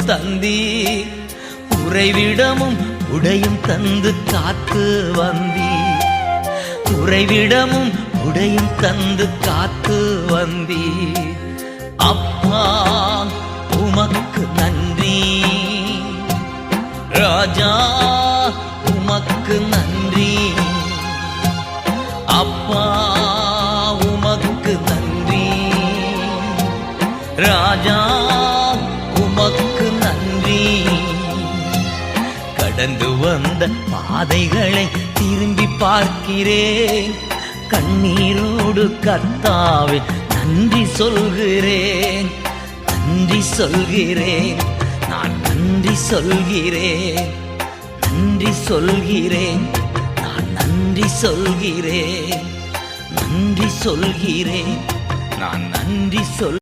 தந்தீர். உறைவிடமும் உடையும் தந்து காத்து வந்தீர். உறைவிடமும் உடையும் தந்து காத்து வந்தீர். அப்பா உமக்கு நன்றி, ராஜா உமக்கு நன்றி. அப்பா உமக்கு நன்றி, ராஜா உமக்கு நன்றி. கடந்து வந்த பாதைகளை திரும்பி பார்க்கிறேன். கண்ணீரோடு கர்த்தாவே நன்றி சொல்கிறேன். நன்றி சொல்கிறேன், நான் நன்றி சொல்கிறேன். நன்றி சொல்கிறேன், நான் நன்றி சொல்கிறேன். நன்றி சொல்கிறேன், நான் நன்றி சொல்